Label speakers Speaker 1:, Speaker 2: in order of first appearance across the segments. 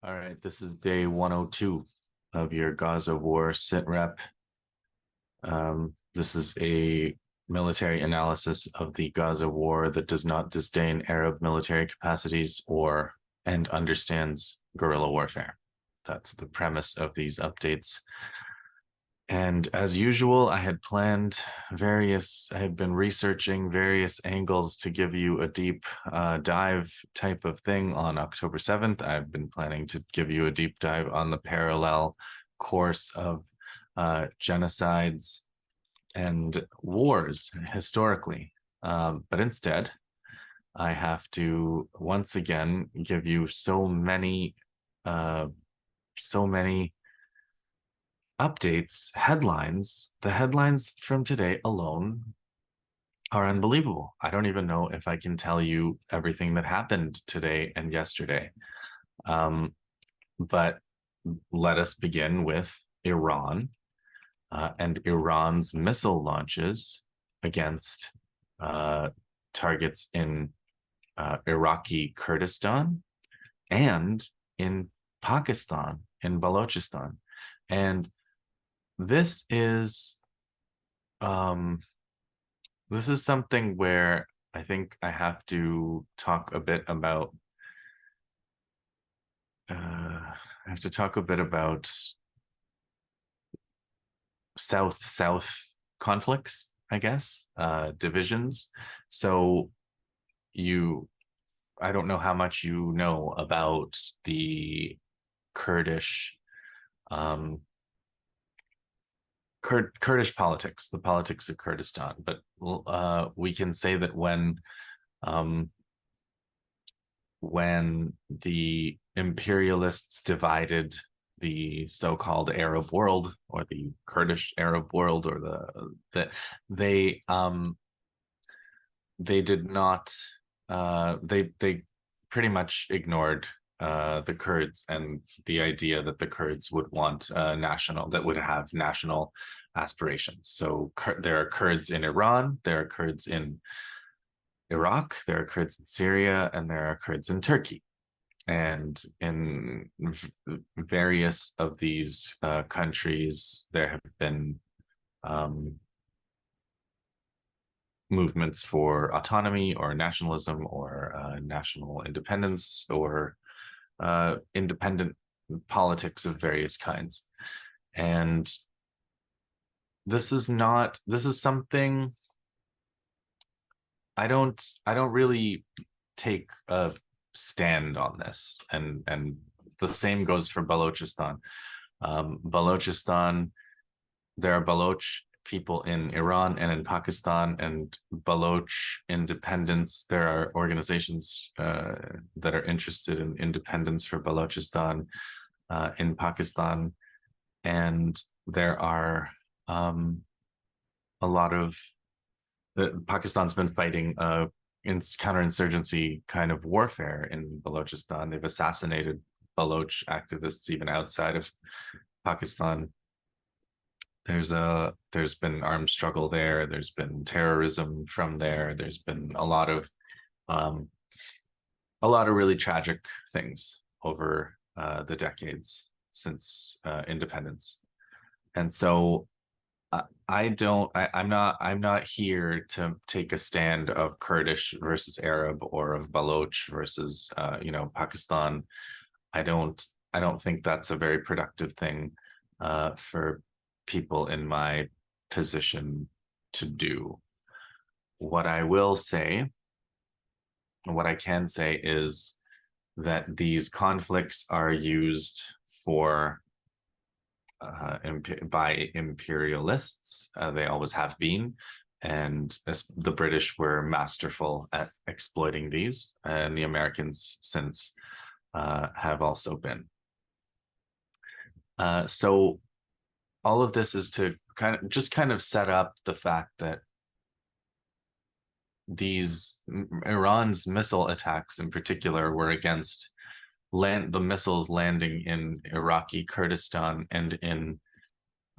Speaker 1: All right, this is day 102 of your Gaza war sit rep. This is a military analysis of the Gaza war that does not disdain Arab military capacities or and understands guerrilla warfare. That's the premise of these updates. And as usual, I had been researching various angles to give you a deep dive type of thing on October 7th. I've been planning to give you a deep dive on the parallel course of genocides and wars historically. But instead, I have to once again give you so many updates, headlines. The headlines from today alone are unbelievable. I don't even know if I can tell you everything that happened today and yesterday. But let us begin with Iran and Iran's missile launches against targets in Iraqi Kurdistan and in Pakistan, in Balochistan. And this is um this is something where I think I have to talk a bit about I have to talk a bit about south conflicts, I guess, divisions. So you I don't know how much you know about the Kurdish um Kurdish politics, the politics of Kurdistan. But we can say that um, when the imperialists divided the so-called Arab world, or the Kurdish Arab world, or they did not they pretty much ignored the Kurds and the idea that the Kurds would want that would have national aspirations. So there are Kurds in Iran, there are Kurds in Iraq, there are Kurds in Syria, and there are Kurds in Turkey. And in various of these countries, there have been um, movements for autonomy or nationalism or national independence or independent politics of various kinds. And this is something I don't really take a stand on this. And the same goes for Balochistan. Balochistan, there are Baloch people in Iran and in Pakistan, and Baloch independence. There are organizations that are interested in independence for Balochistan in Pakistan, and there are a lot of Pakistan's been fighting in counterinsurgency kind of warfare in Balochistan. They've assassinated Baloch activists even outside of Pakistan. There's been armed struggle there. There's been terrorism from there. There's been um, a lot of really tragic things over the decades since independence. And so I'm not here to take a stand of Kurdish versus Arab or of Baloch versus Pakistan. I don't I don't think that's a very productive thing for people in my position to do. What I will say, what I can say is that these conflicts are used for by imperialists. They always have been. And the British were masterful at exploiting these, and the Americans since have also been. So all of this is to kind of set up the fact that these Iran's missile attacks in particular were against the missiles landing in Iraqi Kurdistan and in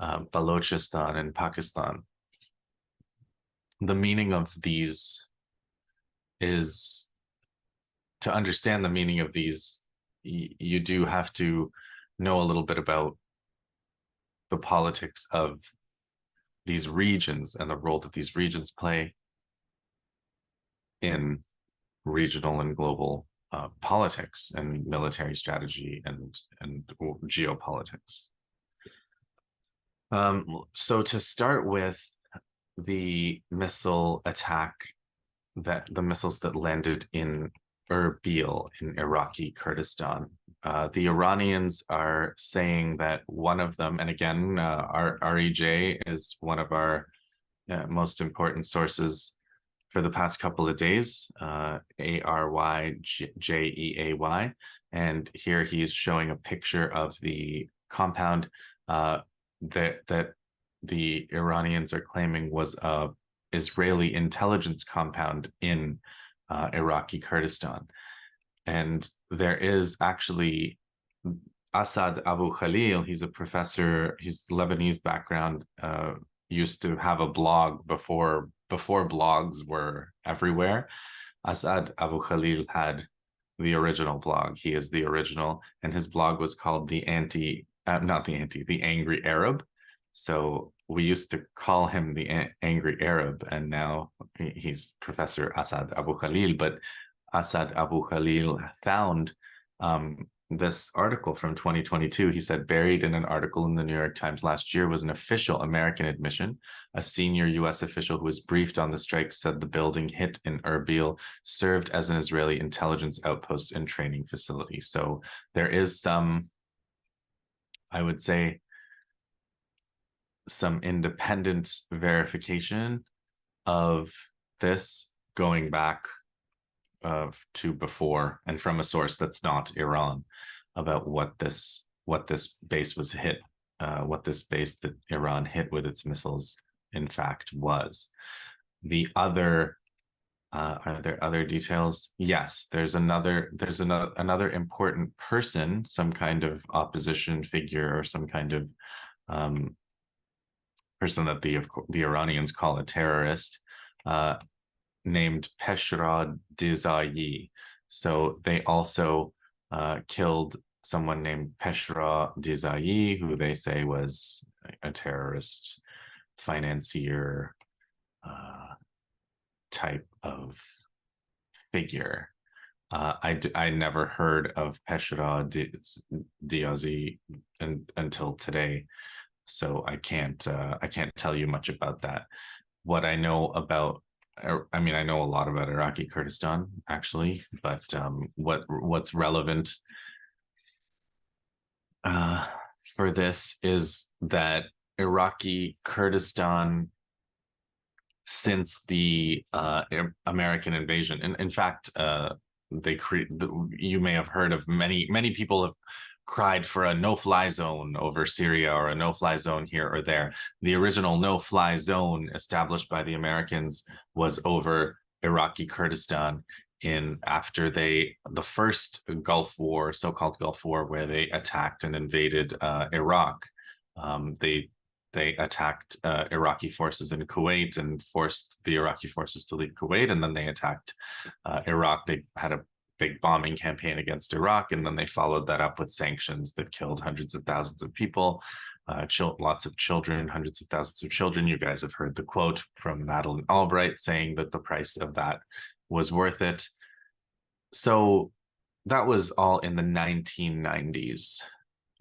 Speaker 1: Balochistan in Pakistan. The meaning of these is to understand the meaning of these you do have to know a little bit about the politics of these regions and the role that these regions play in regional and global politics and military strategy and geopolitics. So to start with, the missile attack, that the missiles that landed in Erbil in Iraqi Kurdistan. The Iranians are saying that one of them, and again, our REJ is one of our most important sources for the past couple of days, ARYJEAY, and here he's showing a picture of the compound that the Iranians are claiming was a Israeli intelligence compound in Iraqi Kurdistan. And there is actually Asad Abu Khalil, he's a professor, he's Lebanese background, used to have a blog before blogs were everywhere. Asad Abu Khalil had the original blog. He is the original, and his blog was called the Angry Arab. So we used to call him the Angry Arab, and now he's Professor Asad Abu Khalil. But Asad Abu Khalil found this article from 2022. He said, buried in an article in the New York Times last year was an official American admission. A senior U.S. official who was briefed on the strike said the building hit in Erbil served as an Israeli intelligence outpost and training facility. So there is some, I would say, some independent verification of this going back to before, and from a source that's not Iran, about what this base was hit, what this base that Iran hit with its missiles in fact was. The other are there other details? Yes, there's another important person, some kind of opposition figure or some kind of person that the Iranians call a terrorist, named Peshra Dizayi. So they also killed someone named Peshra Dizayi, who they say was a terrorist financier type of figure. I never heard of Peshra Dizayi until today, so I can't tell you much about that. What I know about, I mean, I know a lot about Iraqi Kurdistan, actually, but what's relevant for this is that Iraqi Kurdistan, since the American invasion, and in fact, you may have heard of many people have cried for a no-fly zone over Syria or a no-fly zone here or there. The original no-fly zone established by the Americans was over Iraqi Kurdistan after the first Gulf War, so-called Gulf War, where they attacked and invaded Iraq. They attacked Iraqi forces in Kuwait and forced the Iraqi forces to leave Kuwait, and then they attacked Iraq. They had a big bombing campaign against Iraq, and then they followed that up with sanctions that killed hundreds of thousands of people, lots of children, hundreds of thousands of children. You guys have heard the quote from Madeleine Albright saying that the price of that was worth it. So that was all in the 1990s.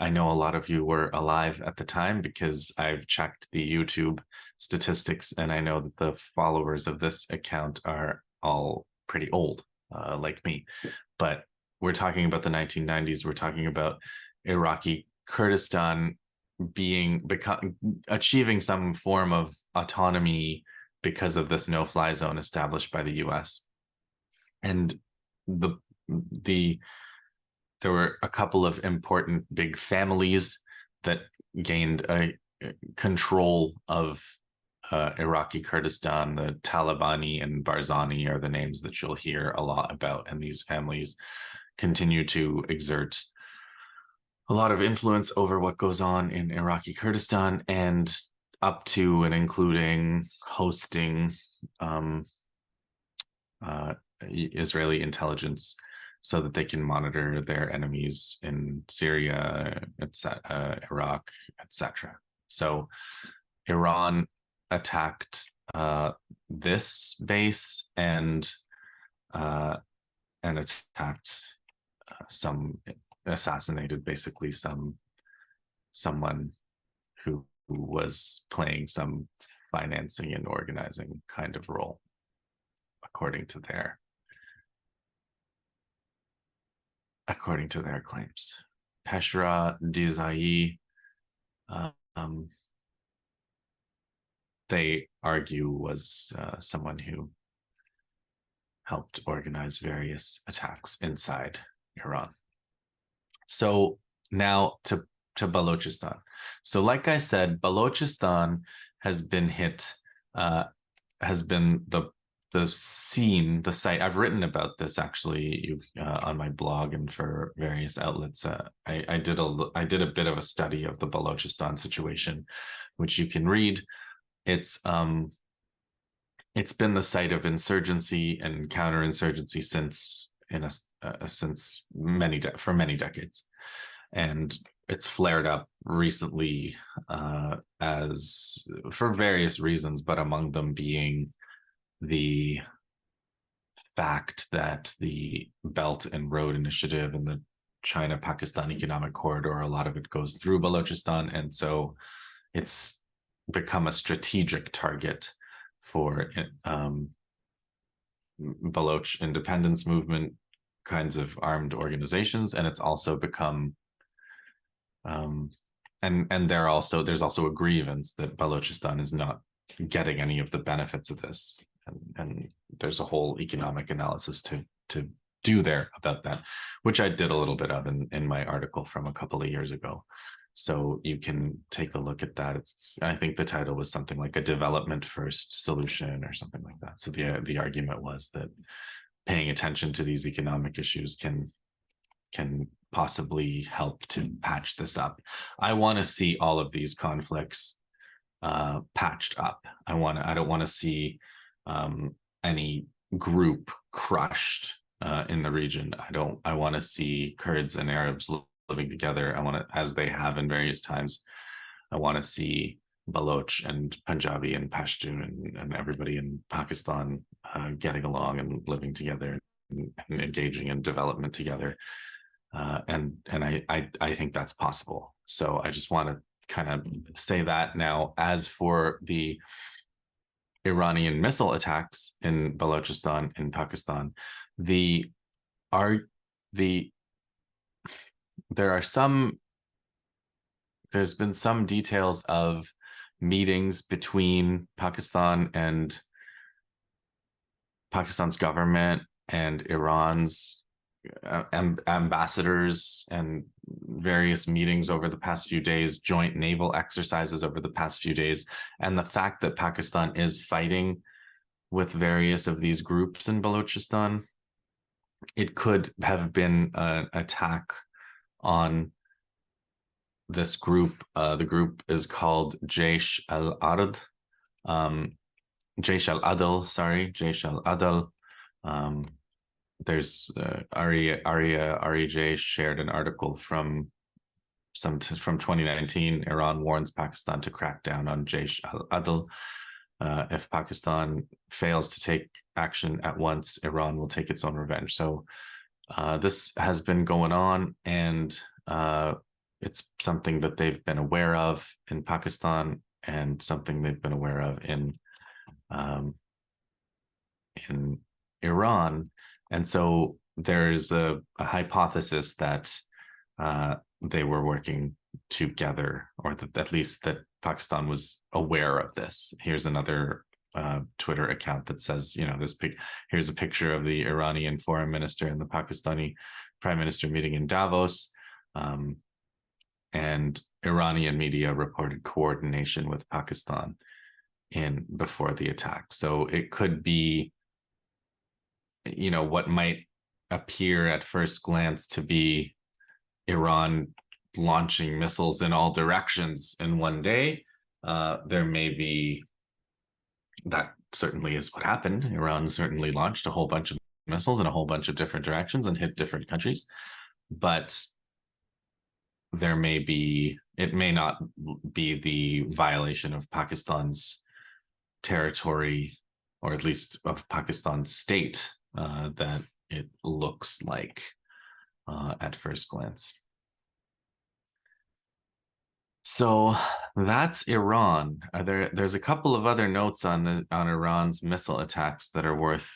Speaker 1: I know a lot of you were alive at the time because I've checked the YouTube statistics, and I know that the followers of this account are all pretty old, like me. But we're talking about the 1990s. We're talking about Iraqi Kurdistan achieving some form of autonomy because of this no-fly zone established by the U.S. And there were a couple of important big families that gained a control of Iraqi Kurdistan. The Talabani and Barzani are the names that you'll hear a lot about, and these families continue to exert a lot of influence over what goes on in Iraqi Kurdistan, and up to and including hosting Israeli intelligence so that they can monitor their enemies in Syria, Iraq, etc. So Iran attacked this base and attacked assassinated basically someone who was playing some financing and organizing kind of role, according to their claims. Peshra Dizai, they argue, was someone who helped organize various attacks inside Iran. So now to Balochistan. So like I said, Balochistan has been hit, has been the scene, the site. I've written about this actually on my blog and for various outlets. I did a bit of a study of the Balochistan situation, which you can read. It's been the site of insurgency and counterinsurgency since many decades, and it's flared up recently as for various reasons, but among them being the fact that the Belt and Road Initiative and the China-Pakistan Economic Corridor, a lot of it goes through Balochistan, and so it's become a strategic target for Baloch independence movement kinds of armed organizations, and it's also become and there's also a grievance that Balochistan is not getting any of the benefits of this, and there's a whole economic analysis to do there about that, which I did a little bit of in my article from a couple of years ago. So you can take a look at that. I think the title was something like a development first solution or something like that. So the argument was that paying attention to these economic issues can possibly help to patch this up. I want to see all of these conflicts patched up. I don't want to see any group crushed in the region. I want to see Kurds and Arabs living together. I want to, as they have in various times, I want to see Baloch and Punjabi and Pashtun and everybody in Pakistan getting along and living together and engaging in development together. And I think that's possible. So I just want to kind of say that. Now, as for the Iranian missile attacks in Balochistan in Pakistan, there's been some details of meetings between Pakistan and Pakistan's government and Iran's ambassadors, and various meetings over the past few days, joint naval exercises over the past few days, and the fact that Pakistan is fighting with various of these groups in Balochistan. It could have been an attack on this group. The group is called Jaish al-Adl. Jaish al-Adl. There's Ari Jaish shared an article from 2019. Iran warns Pakistan to crack down on Jaish al-Adl. If Pakistan fails to take action at once, Iran will take its own revenge. So this has been going on, and it's something that they've been aware of in Pakistan, and something they've been aware of in Iran. And so there's a hypothesis that they were working together, or that at least that Pakistan was aware of this. Here's another Twitter account that says, here's a picture of the Iranian foreign minister and the Pakistani prime minister meeting in Davos. And Iranian media reported coordination with Pakistan before the attack. So it could be, what might appear at first glance to be Iran launching missiles in all directions in one day. There may be, that certainly is what happened. Iran certainly launched a whole bunch of missiles in a whole bunch of different directions and hit different countries. But it may not be the violation of Pakistan's territory, or at least of Pakistan's state, that it looks like at first glance. So that's Iran. There's a couple of other notes on Iran's missile attacks that are worth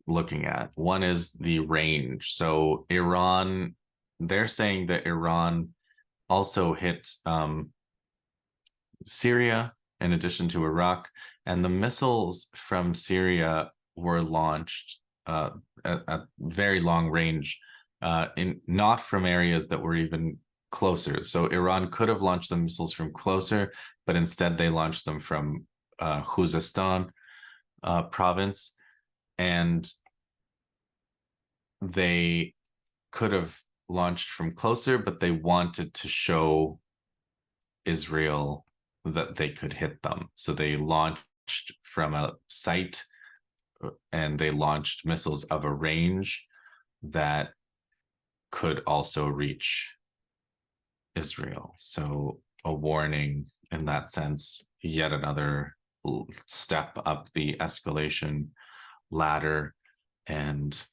Speaker 1: looking at. One is the range. So Iran, they're saying that Iran also hit Syria in addition to Iraq, and the missiles from Syria were launched at very long range, not from areas that were even closer. So Iran could have launched the missiles from closer, but instead they launched them from Khuzestan province, and they could have launched from closer, but they wanted to show Israel that they could hit them. So they launched from a site, and they launched missiles of a range that could also reach Israel. So a warning in that sense, yet another step up the escalation ladder. And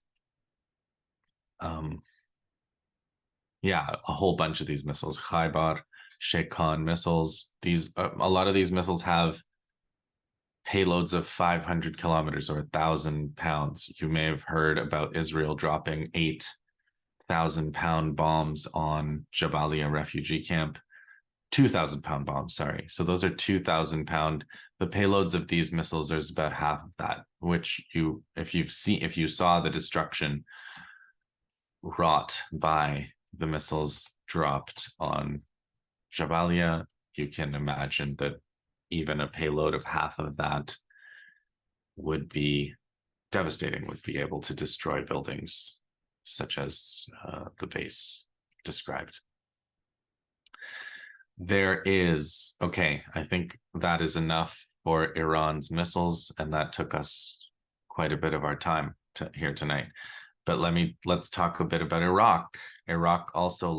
Speaker 1: yeah, a whole bunch of these missiles, Khaybar, Shekan missiles. A lot of these missiles have payloads of 500 kilometers or 1,000 pounds. You may have heard about Israel dropping 8,000-pound bombs on Jabalia refugee camp. 2,000-pound bombs, sorry. So those are 2,000-pound. The payloads of these missiles is about half of that, which if you saw the destruction wrought by the missiles dropped on Jabalia, you can imagine that even a payload of half of that would be devastating, would be able to destroy buildings such as the base described. I think that is enough for Iran's missiles, and that took us quite a bit of our time here tonight. But let's talk a bit about Iraq. Iraq also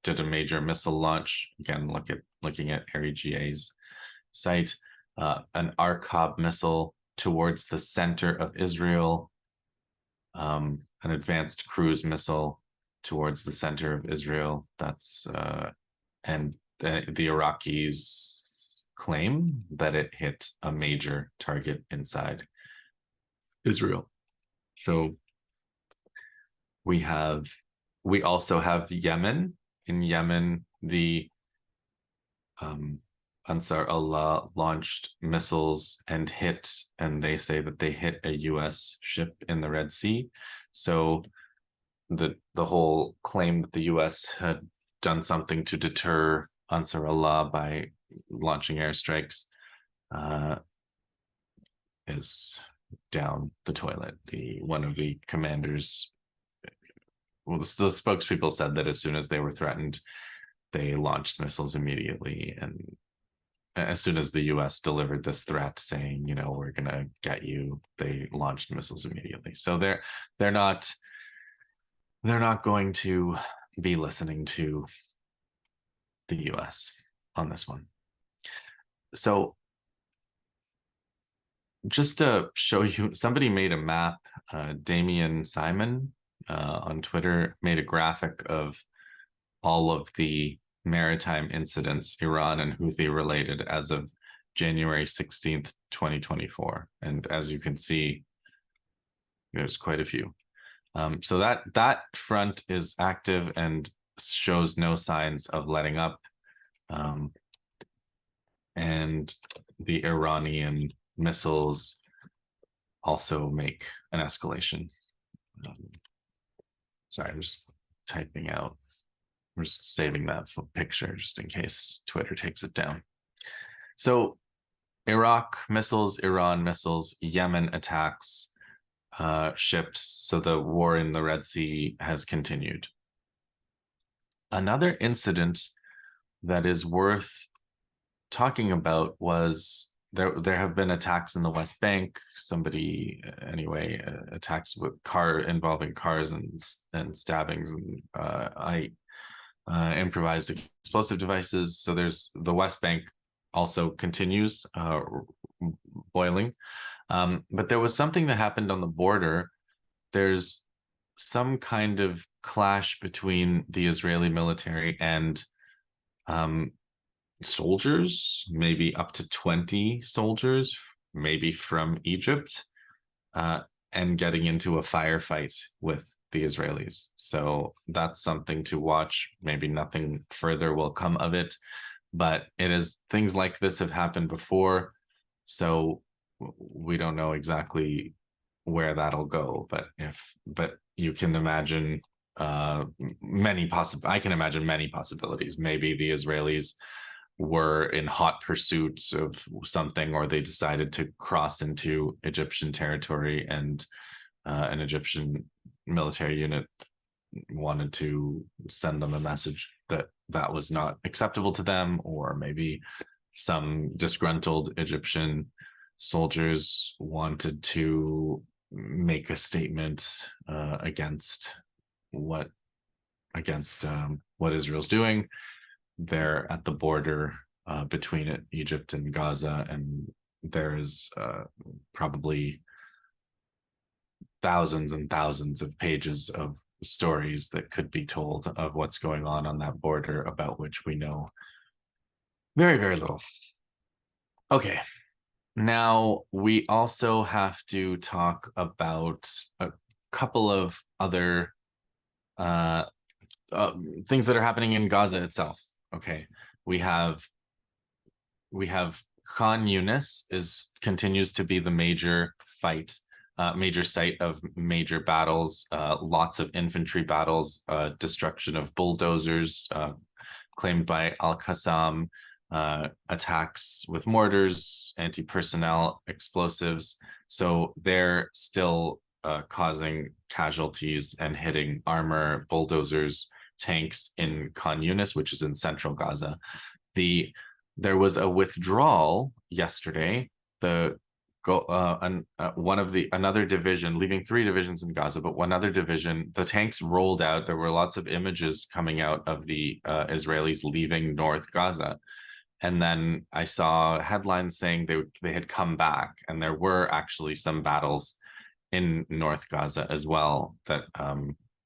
Speaker 1: did a major missile launch. Again, looking at REGA's site, an Arqab missile towards the center of Israel, an advanced cruise missile towards the center of Israel. And the Iraqis claim that it hit a major target inside Israel. So we also have Yemen. In Yemen, the Ansar Allah launched missiles and they say that they hit a US ship in the Red Sea. So the whole claim that the US had done something to deter Ansar Allah by launching airstrikes is down the toilet. One of the commanders, the spokespeople said that as soon as they were threatened, they launched missiles immediately. And as soon as the US delivered this threat saying, we're gonna get you, they launched missiles immediately. So they're not going to be listening to the US on this one. So just to show you, somebody made a map, Damian Simon on Twitter made a graphic of all of the maritime incidents, Iran and Houthi related, as of January 16th, 2024. And as you can see, there's quite a few. So that front is active and shows no signs of letting up. And the Iranian missiles also make an escalation. Sorry, I'm just typing out. We're just saving that picture just in case Twitter takes it down. So Iraq missiles, Iran missiles, Yemen attacks ships. So the war in the Red Sea has continued. Another incident that is worth talking about was there have been attacks in the West Bank. Somebody anyway attacks with involving cars and stabbings and I improvised explosive devices. So there's the West Bank also continues boiling. But there was something that happened on the border. There's some kind of clash between the Israeli military and soldiers, maybe up to 20 soldiers, maybe from Egypt, and getting into a firefight with the Israelis. So that's something to watch. Maybe nothing further will come of it, but things like this have happened before. So we don't know exactly where that'll go, but you can imagine I can imagine many possibilities. Maybe the Israelis were in hot pursuit of something, or they decided to cross into Egyptian territory, and an Egyptian military unit wanted to send them a message that was not acceptable to them, or maybe some disgruntled Egyptian soldiers wanted to make a statement against what Israel's doing. They're at the border between Egypt and Gaza, and there's probably thousands and thousands of pages of stories that could be told of what's going on that border, about which we know very, very little. Okay, now we also have to talk about a couple of other things that are happening in Gaza itself. Okay, we have Khan Yunis continues to be the major site of major battles, lots of infantry battles, destruction of bulldozers claimed by Al-Qassam, attacks with mortars, anti-personnel explosives. So they're still causing casualties and hitting armor, bulldozers, tanks in Khan Yunis, which is in central Gaza. There was a withdrawal yesterday. Another division, leaving 3 divisions in Gaza, but one other division, the tanks rolled out. There were lots of images coming out of the Israelis leaving North Gaza. And then I saw headlines saying they had come back, and there were actually some battles in North Gaza as well that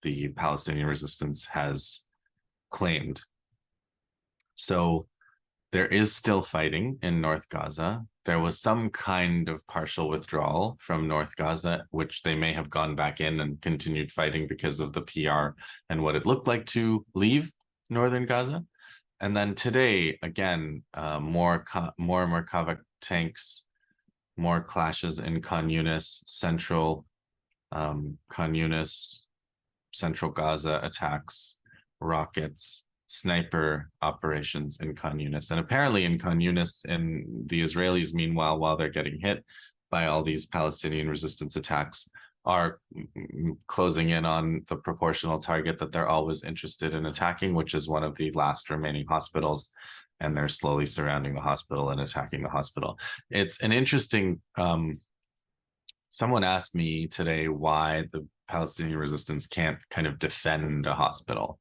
Speaker 1: the Palestinian resistance has claimed. So there is still fighting in North Gaza. There was some kind of partial withdrawal from North Gaza, which they may have gone back in and continued fighting because of the PR and what it looked like to leave northern Gaza. And then today, again, more Merkava tanks, more clashes in Khan Yunis, central Gaza attacks, rockets, sniper operations in Khan Yunis. And apparently in Khan Yunis, and the Israelis, meanwhile, while they're getting hit by all these Palestinian resistance attacks, are closing in on the proportional target that they're always interested in attacking, which is one of the last remaining hospitals. And they're slowly surrounding the hospital and attacking the hospital. It's an interesting... someone asked me today why the Palestinian resistance can't kind of defend a hospital.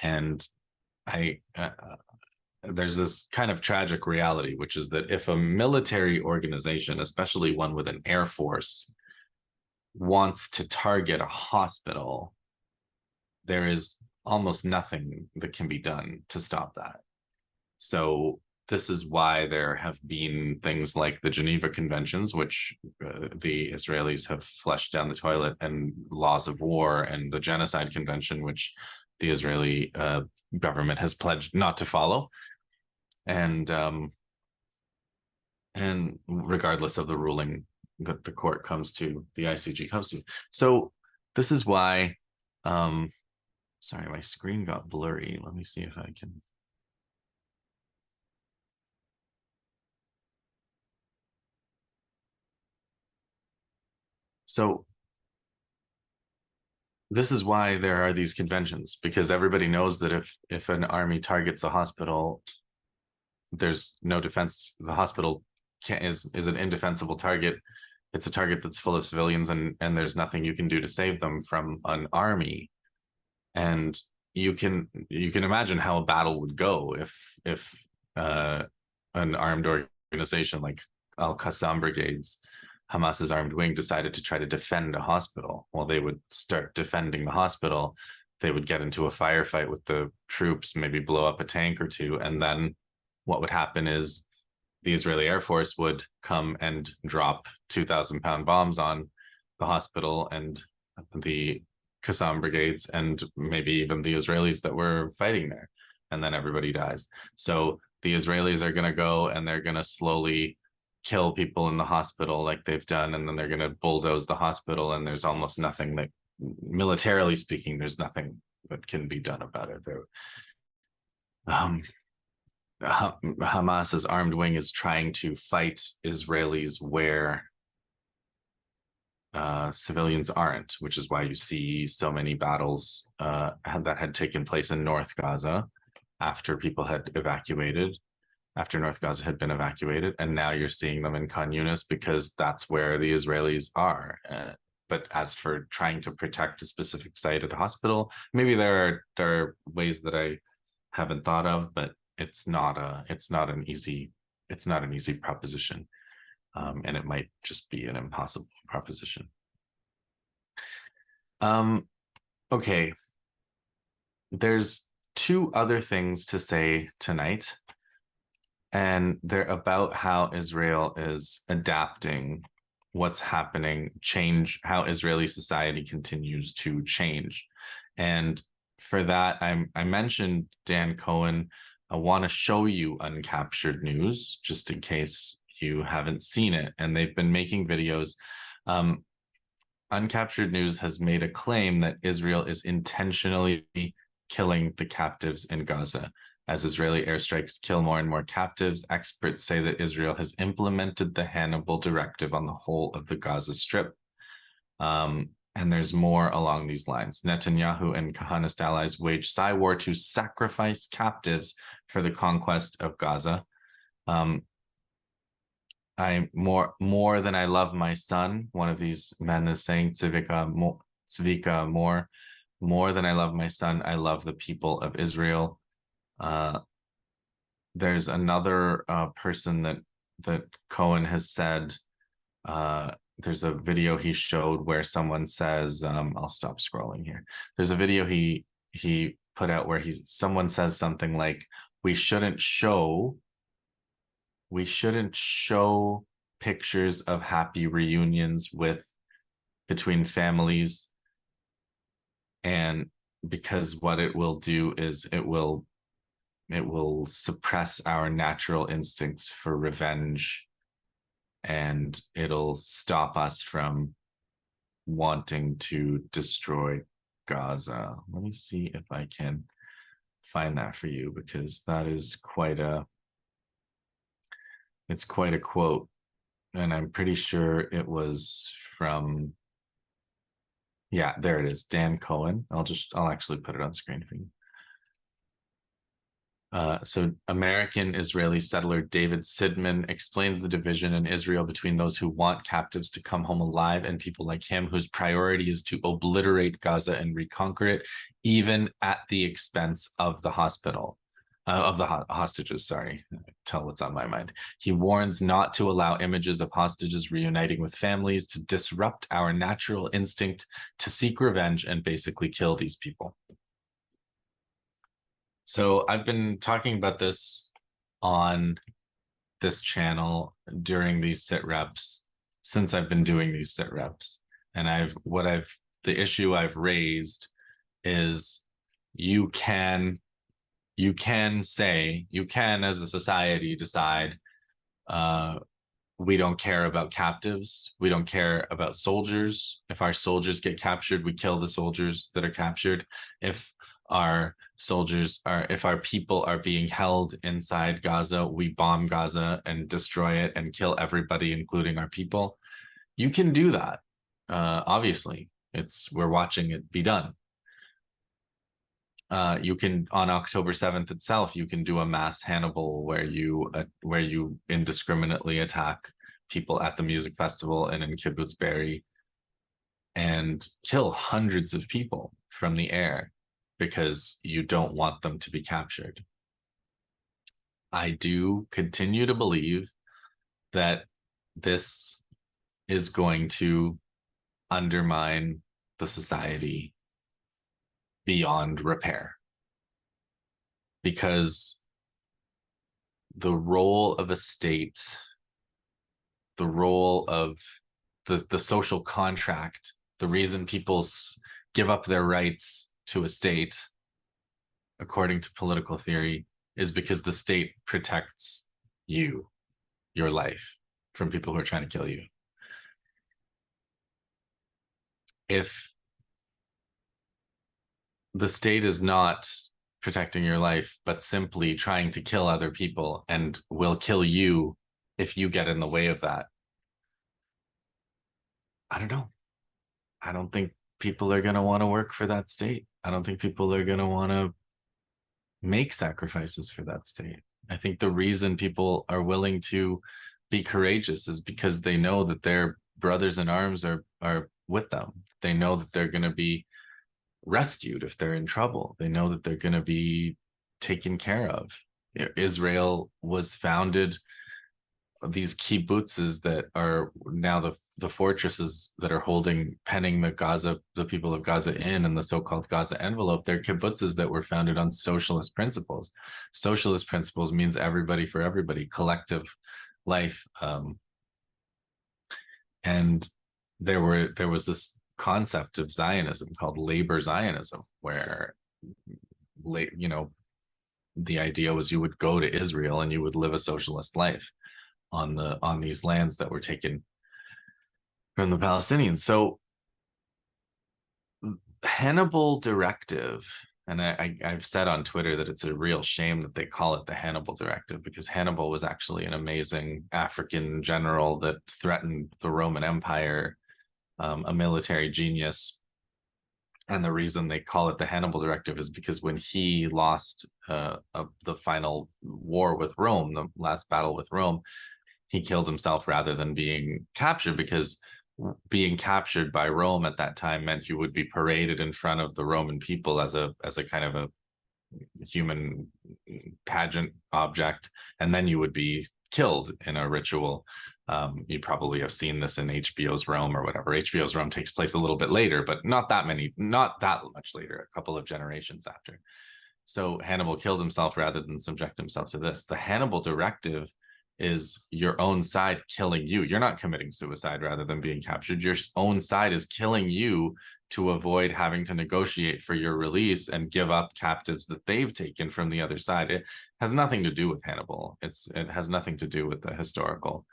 Speaker 1: And there's this kind of tragic reality, which is that if a military organization, especially one with an air force, wants to target a hospital, there is almost nothing that can be done to stop that. So this is why there have been things like the Geneva Conventions, which the Israelis have flushed down the toilet, and laws of war, and the Genocide Convention, which the Israeli government has pledged not to follow, and regardless of the ruling that the court comes to, the ICG comes to. So this is why, sorry, my screen got blurry. Let me see if I can. So this is why there are these conventions, because everybody knows that if an army targets a hospital, there's no defense. The hospital is an indefensible target. It's a target that's full of civilians, and there's nothing you can do to save them from an army. And you can imagine how a battle would go if an armed organization like Al-Qassam brigades, Hamas's armed wing, decided to try to defend a hospital. Well, they would start defending the hospital. They would get into a firefight with the troops, maybe blow up a tank or two, and then what would happen is the Israeli Air Force would come and drop 2,000-pound bombs on the hospital and the Qassam brigades, and maybe even the Israelis that were fighting there, and then everybody dies. So the Israelis are going to go and they're going to slowly kill people in the hospital like they've done, and then they're going to bulldoze the hospital, and there's almost nothing that, militarily speaking, there's nothing that can be done about it. Hamas's armed wing is trying to fight Israelis where civilians aren't, which is why you see so many battles that had taken place in North Gaza after people had evacuated, after North Gaza had been evacuated, and now you're seeing them in Khan Yunis because that's where the Israelis are. But as for trying to protect a specific site at a hospital, maybe there are ways that I haven't thought of, but it's not an easy proposition, and it might just be an impossible proposition. Okay, there's two other things to say tonight, and they're about how Israel is adapting what's happening, how Israeli society continues to change. And for that, I mentioned Dan Cohen. I want to show you Uncaptured News, just in case you haven't seen it. And they've been making videos. Uncaptured News has made a claim that Israel is intentionally killing the captives in Gaza. As Israeli airstrikes kill more and more captives, experts say that Israel has implemented the Hannibal directive on the whole of the Gaza Strip. And there's more along these lines. Netanyahu and Kahanist allies wage war to sacrifice captives for the conquest of Gaza. I more than I love my son. One of these men is saying, Tzvika, more than I love my son, I love the people of Israel. There's another person that Cohen has said. There's a video he showed where someone says, I'll stop scrolling here. There's a video he put out where someone says something like, we shouldn't show pictures of happy reunions between families, and because what it will do is it will suppress our natural instincts for revenge, and it'll stop us from wanting to destroy Gaza. Let me see if I can find that for you, because that is quite a quote, and I'm pretty sure it was from, yeah, there it is, Dan Cohen. I'll actually put it on screen for you. So American-Israeli settler David Sidman explains the division in Israel between those who want captives to come home alive and people like him whose priority is to obliterate Gaza and reconquer it, even at the expense of the hostages. Sorry, tell what's on my mind. He warns not to allow images of hostages reuniting with families to disrupt our natural instinct to seek revenge and basically kill these people. So I've been talking about this on this channel during these sit reps since I've been doing these sit reps. And the issue I've raised is you can as a society decide, we don't care about captives. We don't care about soldiers. If our soldiers get captured, we kill the soldiers that are captured. If our people are being held inside Gaza, we bomb Gaza and destroy it and kill everybody, including our people. You can do that. Obviously, we're watching it be done. You can, on October 7th itself, you can do a mass Hannibal where you indiscriminately attack people at the music festival and in Kibbutz Be'eri and kill hundreds of people from the air because you don't want them to be captured. I do continue to believe that this is going to undermine the society beyond repair, because the role of a state, the role of the social contract, the reason people give up their rights to a state, according to political theory, is because the state protects you, your life, from people who are trying to kill you. If the state is not protecting your life, but simply trying to kill other people and will kill you if you get in the way of that, I don't know. I don't think people are going to want to work for that state. I don't think people are going to want to make sacrifices for that state. I think the reason people are willing to be courageous is because they know that their brothers in arms are with them. They know that they're going to be rescued if they're in trouble. They know that they're going to be taken care of. Israel was founded, these kibbutzes that are now the fortresses that are penning the people of Gaza in, and the so-called Gaza envelope, they're kibbutzes that were founded on socialist principles. Socialist principles means everybody for everybody, collective life. And there was this concept of Zionism called labor Zionism, where, the idea was you would go to Israel and you would live a socialist life on these lands that were taken from the Palestinians. So Hannibal Directive, and I've said on Twitter that it's a real shame that they call it the Hannibal Directive, because Hannibal was actually an amazing African general that threatened the Roman Empire, a military genius. And the reason they call it the Hannibal Directive is because when he lost the final war with Rome, the last battle with Rome, he killed himself rather than being captured, because being captured by Rome at that time meant you would be paraded in front of the Roman people as a kind of a human pageant object, and then you would be killed in a ritual. You probably have seen this in HBO's Rome or whatever. HBO's Rome takes place a little bit later, but not that much later, a couple of generations after. So Hannibal killed himself rather than subject himself to this. The Hannibal Directive is your own side killing you. You're not committing suicide rather than being captured. Your own side is killing you to avoid having to negotiate for your release and give up captives that they've taken from the other side. It has nothing to do with Hannibal. It has nothing to do with the historical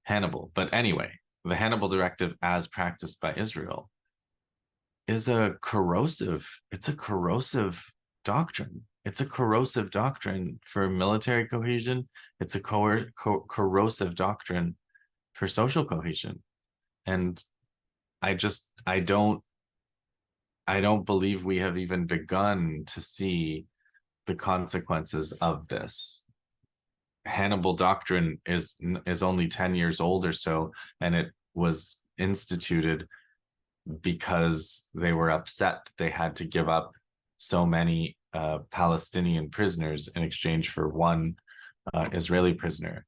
Speaker 1: Hannibal. But anyway, the Hannibal Directive, as practiced by Israel, is a corrosive doctrine. It's a corrosive doctrine for military cohesion. It's a corrosive doctrine for social cohesion. And I don't believe we have even begun to see the consequences of this. Hannibal doctrine is only 10 years old or so, and it was instituted because they were upset that they had to give up so many Palestinian prisoners in exchange for one Israeli prisoner.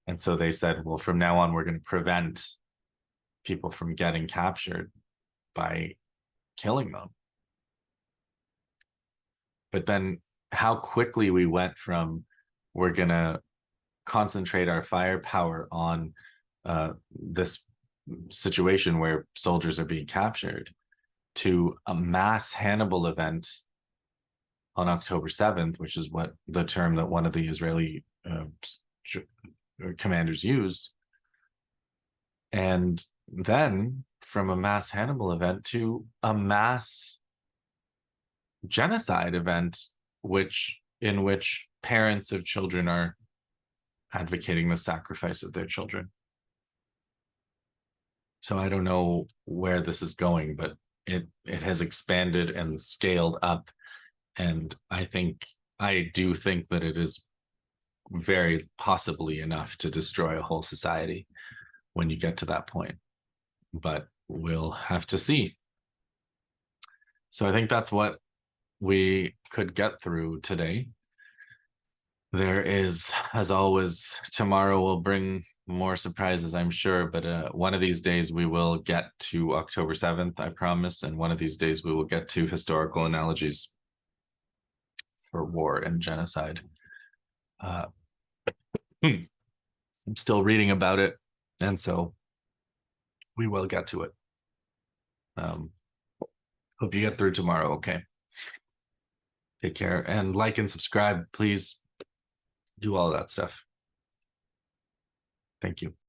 Speaker 1: And so they said, well, from now on, we're going to prevent people from getting captured by killing them. But then how quickly we went from, we're going to concentrate our firepower on this situation where soldiers are being captured, to a mass Hannibal event on October 7th, which is what the term that one of the Israeli commanders used. And then from a mass Hannibal event to a mass genocide event, in which parents of children are advocating the sacrifice of their children. So I don't know where this is going, but it has expanded and scaled up And I do think that it is very possibly enough to destroy a whole society when you get to that point. But we'll have to see. So I think that's what we could get through today. There is, as always, tomorrow will bring more surprises, I'm sure, but one of these days we will get to October 7th, I promise, and one of these days we will get to historical analogies for war and genocide. I'm still reading about it, and so we will get to it. Hope you get through tomorrow, okay? Take care, and like and subscribe, please. Do all that stuff. Thank you.